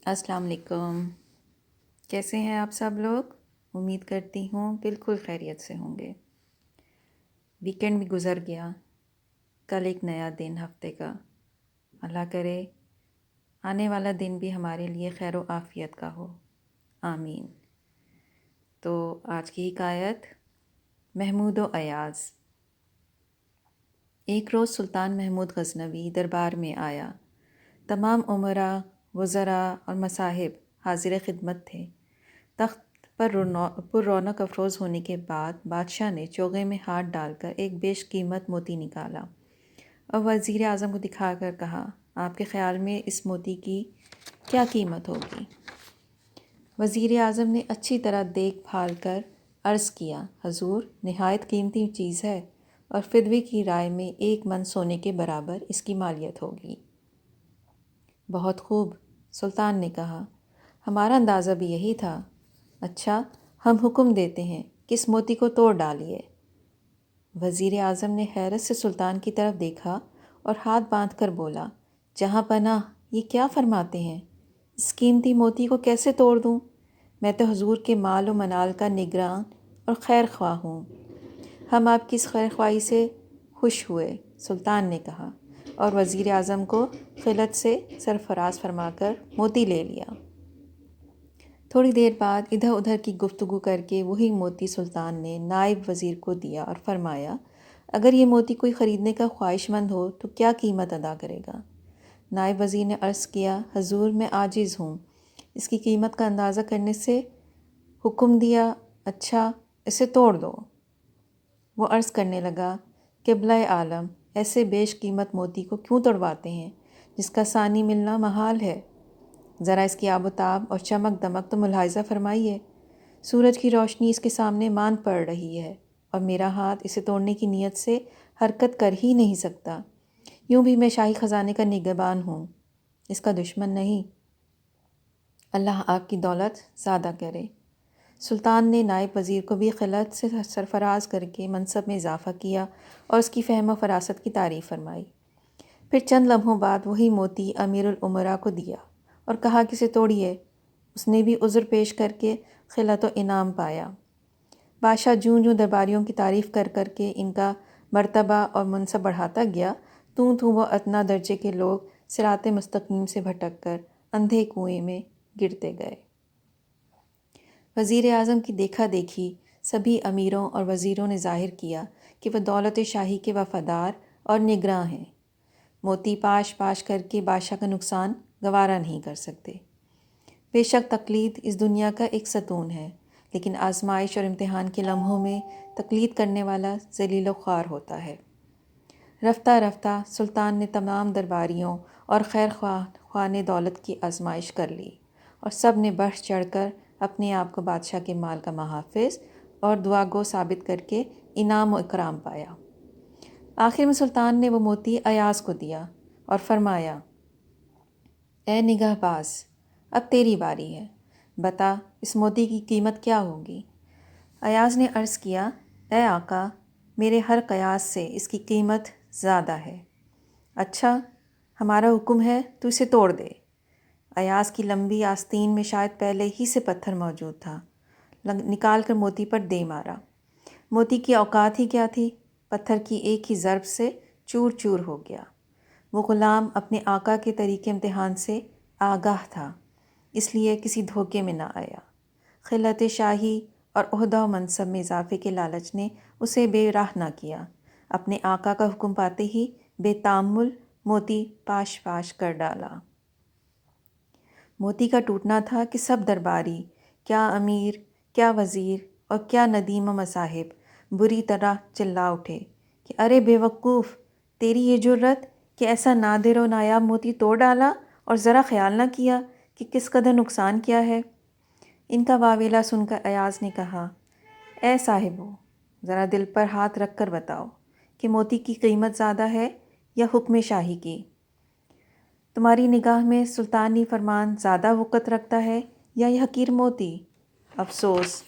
السلام علیکم۔ کیسے ہیں آپ سب لوگ؟ امید کرتی ہوں بالکل خیریت سے ہوں گے۔ ویکینڈ بھی گزر گیا، کل ایک نیا دن ہفتے کا۔ اللہ کرے آنے والا دن بھی ہمارے لیے خیر و عافیت کا ہو، آمین۔ تو آج کی حکایت محمود و ایاز۔ ایک روز سلطان محمود غزنوی دربار میں آیا۔ تمام امراء، وزراء اور مصاحب حاضر خدمت تھے۔ تخت پر پر رونق افروز ہونے کے بعد بادشاہ نے چوغے میں ہاتھ ڈال کر ایک بیش قیمت موتی نکالا اور وزیر اعظم کو دکھا کر کہا، آپ کے خیال میں اس موتی کی کیا قیمت ہوگی؟ وزیر اعظم نے اچھی طرح دیکھ بھال کر عرض کیا، حضور نہایت قیمتی چیز ہے اور فدوی کی رائے میں 1 من سونے کے برابر اس کی مالیت ہوگی۔ بہت خوب، سلطان نے کہا، ہمارا اندازہ بھی یہی تھا۔ اچھا، ہم حکم دیتے ہیں کہ اس موتی کو توڑ ڈالیے۔ وزیر اعظم نے حیرت سے سلطان کی طرف دیکھا اور ہاتھ باندھ کر بولا، جہاں پناہ، یہ کیا فرماتے ہیں؟ اس قیمتی موتی کو کیسے توڑ دوں؟ میں تو حضور کے مال و منال کا نگران اور خیر خواہ ہوں۔ ہم آپ کی اس خیر خواہی سے خوش ہوئے، سلطان نے کہا، اور وزیر اعظم کو خلعت سے سرفراز فرما کر موتی لے لیا۔ تھوڑی دیر بعد ادھر ادھر کی گفتگو کر کے وہی موتی سلطان نے نائب وزیر کو دیا اور فرمایا، اگر یہ موتی کوئی خریدنے کا خواہش مند ہو تو کیا قیمت ادا کرے گا؟ نائب وزیر نے عرض کیا، حضور میں عاجز ہوں، اس کی قیمت کا اندازہ کرنے سے حکم دیا۔ اچھا، اسے توڑ دو۔ وہ عرض کرنے لگا، قبلہ عالم، ایسے بیش قیمت موتی کو کیوں توڑواتے ہیں جس کا ثانی ملنا محال ہے؟ ذرا اس کی آب و تاب اور چمک دمک تو ملاحظہ فرمائیے۔ سورج کی روشنی اس کے سامنے ماند پڑ رہی ہے اور میرا ہاتھ اسے توڑنے کی نیت سے حرکت کر ہی نہیں سکتا۔ یوں بھی میں شاہی خزانے کا نگہبان ہوں، اس کا دشمن نہیں۔ اللہ آپ کی دولت زیادہ کرے۔ سلطان نے نائب وزیر کو بھی خلعت سے سرفراز کر کے منصب میں اضافہ کیا اور اس کی فہم و فراست کی تعریف فرمائی۔ پھر چند لمحوں بعد وہی موتی امیر الامراء کو دیا اور کہا کہ اسے توڑیے۔ اس نے بھی عذر پیش کر کے خلعت و انعام پایا۔ بادشاہ جوں جوں درباریوں کی تعریف کر کر کے ان کا مرتبہ اور منصب بڑھاتا گیا، توں توں وہ ادنیٰ درجے کے لوگ صراط مستقیم سے بھٹک کر اندھے کنویں میں گرتے گئے۔ وزیر اعظم کی دیکھا دیکھی سبھی امیروں اور وزیروں نے ظاہر کیا کہ وہ دولت شاہی کے وفادار اور نگراں ہیں۔ موتی پاش پاش کر کے بادشاہ کا نقصان گوارا نہیں کر سکتے۔ بے شک تقلید اس دنیا کا ایک ستون ہے، لیکن آزمائش اور امتحان کے لمحوں میں تقلید کرنے والا ذلیل و خوار ہوتا ہے۔ رفتہ رفتہ سلطان نے تمام درباریوں اور خیر خواہ دولت کی آزمائش کر لی اور سب نے بڑھ چڑھ کر اپنے آپ کو بادشاہ کے مال کا محافظ اور دعا گو ثابت کر کے انعام و اکرام پایا۔ آخر میں سلطان نے وہ موتی ایاز کو دیا اور فرمایا، اے نگہ باز، اب تیری باری ہے، بتا اس موتی کی قیمت کیا ہوگی؟ ایاز نے عرض کیا، اے آقا، میرے ہر قیاس سے اس کی قیمت زیادہ ہے۔ اچھا، ہمارا حکم ہے تو اسے توڑ دے۔ ایاز کی لمبی آستین میں شاید پہلے ہی سے پتھر موجود تھا، نکال کر موتی پر دے مارا۔ موتی کی اوقات ہی کیا تھی، پتھر کی ایک ہی ضرب سے چور چور ہو گیا۔ وہ غلام اپنے آقا کے طریقے امتحان سے آگاہ تھا، اس لیے کسی دھوکے میں نہ آیا۔ خلعت شاہی اور عہدہ و منصب میں اضافے کے لالچ نے اسے بے راہ نہ کیا۔ اپنے آقا کا حکم پاتے ہی بے تامل موتی پاش پاش کر ڈالا۔ موتی کا ٹوٹنا تھا کہ سب درباری، کیا امیر، کیا وزیر اور کیا ندیم و مصاحب بری طرح چلا اٹھے کہ ارے بے وقوف، تیری یہ جرت کہ ایسا نادر و نایاب موتی توڑ ڈالا اور ذرا خیال نہ کیا کہ کس قدر نقصان کیا ہے۔ ان کا واویلا سن کر ایاز نے کہا، اے صاحبو، ذرا دل پر ہاتھ رکھ کر بتاؤ کہ موتی کی قیمت زیادہ ہے یا حکم شاہی کی؟ تمہاری نگاہ میں سلطانی فرمان زیادہ وقت رکھتا ہے یا یہ حقیر موتی؟ افسوس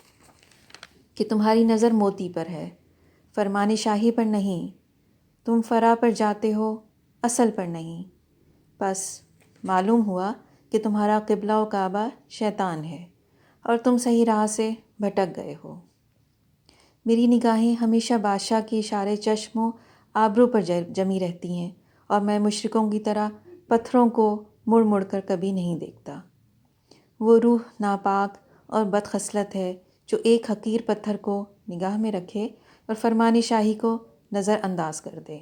کہ تمہاری نظر موتی پر ہے، فرمان شاہی پر نہیں۔ تم فرع پر جاتے ہو، اصل پر نہیں۔ بس معلوم ہوا کہ تمہارا قبلہ و کعبہ شیطان ہے اور تم صحیح راہ سے بھٹک گئے ہو۔ میری نگاہیں ہمیشہ بادشاہ کے اشارے چشم و آبرو پر جمی رہتی ہیں اور میں مشرکوں کی طرح پتھروں کو مڑ مڑ کر کبھی نہیں دیکھتا۔ وہ روح ناپاک اور بدخصلت ہے جو ایک حقیر پتھر کو نگاہ میں رکھے اور فرمان شاہی کو نظر انداز کر دے۔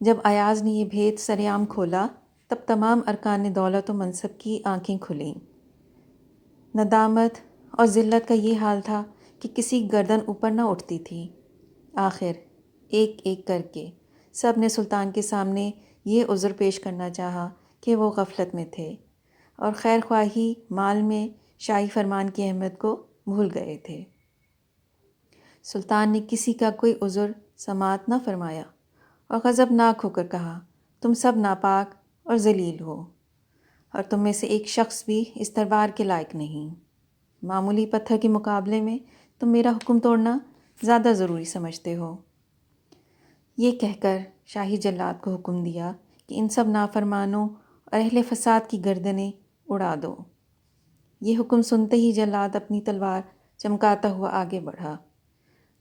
جب ایاز نے یہ بھید سرعام کھولا تب تمام ارکان دولت و منصب کی آنکھیں کھلیں۔ ندامت اور ذلت کا یہ حال تھا کہ کسی کی گردن اوپر نہ اٹھتی تھی۔ آخر ایک ایک کر کے سب نے سلطان کے سامنے یہ عذر پیش کرنا چاہا کہ وہ غفلت میں تھے اور خیر خواہی مال میں شاہی فرمان کی اہمیت کو بھول گئے تھے۔ سلطان نے کسی کا کوئی عذر سماعت نہ فرمایا اور غضبناک ہو کر کہا، تم سب ناپاک اور ذلیل ہو اور تم میں سے ایک شخص بھی اس دربار کے لائق نہیں۔ معمولی پتھر کے مقابلے میں تم میرا حکم توڑنا زیادہ ضروری سمجھتے ہو۔ یہ کہہ کر شاہی جلاد کو حکم دیا کہ ان سب نافرمانوں اور اہل فساد کی گردنیں اڑا دو۔ یہ حکم سنتے ہی جلاد اپنی تلوار چمکاتا ہوا آگے بڑھا۔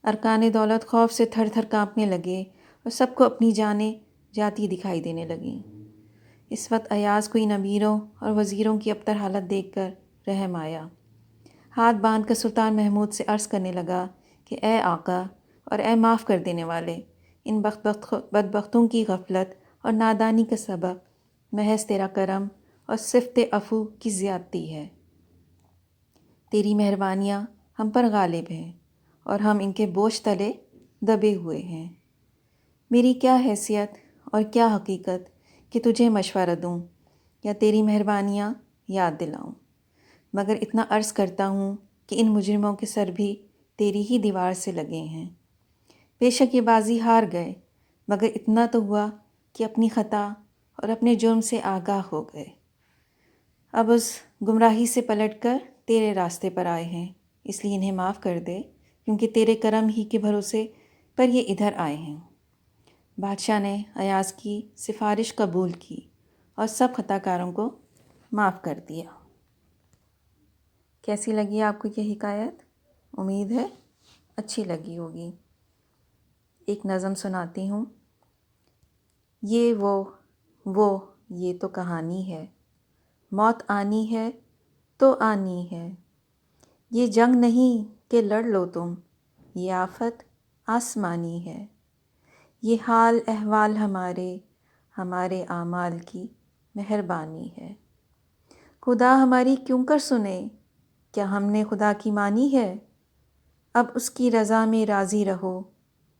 ارکان دولت خوف سے تھر تھر کانپنے لگے اور سب کو اپنی جانیں جاتی دکھائی دینے لگیں۔ اس وقت ایاز کو ان امیروں اور وزیروں کی ابتر حالت دیکھ کر رحم آیا۔ ہاتھ باندھ کر سلطان محمود سے عرض کرنے لگا کہ اے آقا اور اے معاف کر دینے والے، ان بدبختوں کی غفلت اور نادانی کا سبب محض تیرا کرم اور صفت عفو کی زیادتی ہے۔ تیری مہربانیاں ہم پر غالب ہیں اور ہم ان کے بوجھ تلے دبے ہوئے ہیں۔ میری کیا حیثیت اور کیا حقیقت کہ تجھے مشورہ دوں یا تیری مہربانیاں یاد دلاؤں، مگر اتنا عرض کرتا ہوں کہ ان مجرموں کے سر بھی تیری ہی دیوار سے لگے ہیں۔ بے شک یہ بازی ہار گئے، مگر اتنا تو ہوا کہ اپنی خطا اور اپنے جرم سے آگاہ ہو گئے۔ اب اس گمراہی سے پلٹ کر تیرے راستے پر آئے ہیں، اس لیے انہیں معاف کر دے، کیونکہ تیرے کرم ہی کے بھروسے پر یہ ادھر آئے ہیں۔ بادشاہ نے ایاز کی سفارش قبول کی اور سب خطا کاروں کو معاف کر دیا۔ کیسی لگی آپ کو یہ حکایت؟ امید ہے اچھی لگی ہوگی۔ ایک نظم سناتی ہوں۔ یہ وہ یہ تو کہانی ہے، موت آنی ہے تو آنی ہے۔ یہ جنگ نہیں کہ لڑ لو تم، یہ آفت آسمانی ہے۔ یہ حال احوال ہمارے اعمال کی مہربانی ہے۔ خدا ہماری کیوں کر سنے، کیا ہم نے خدا کی مانی ہے؟ اب اس کی رضا میں راضی رہو،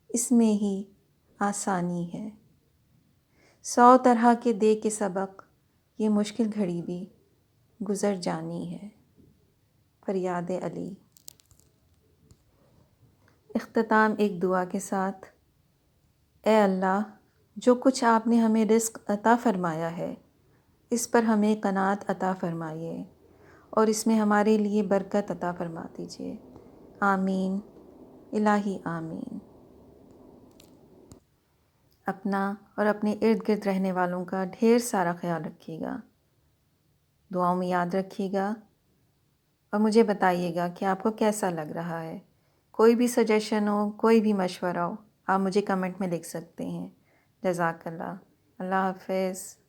اس میں ہی آسانی ہے۔ 100 طرح کے دے کے سبق، یہ مشکل گھڑی بھی گزر جانی ہے۔ فریاد علی۔ اختتام ایک دعا کے ساتھ۔ اے اللہ، جو کچھ آپ نے ہمیں رزق عطا فرمایا ہے اس پر ہمیں قناعت عطا فرمائیے اور اس میں ہمارے لیے برکت عطا فرما دیجیے۔ آمین الہی آمین۔ اپنا اور اپنے ارد گرد رہنے والوں کا ڈھیر سارا خیال رکھیے گا، دعاؤں میں یاد رکھیے گا اور مجھے بتائیے گا کہ آپ کو کیسا لگ رہا ہے۔ کوئی بھی سجیشن ہو، کوئی بھی مشورہ ہو، آپ مجھے کمنٹ میں لکھ سکتے ہیں۔ جزاک اللہ۔ اللہ حافظ۔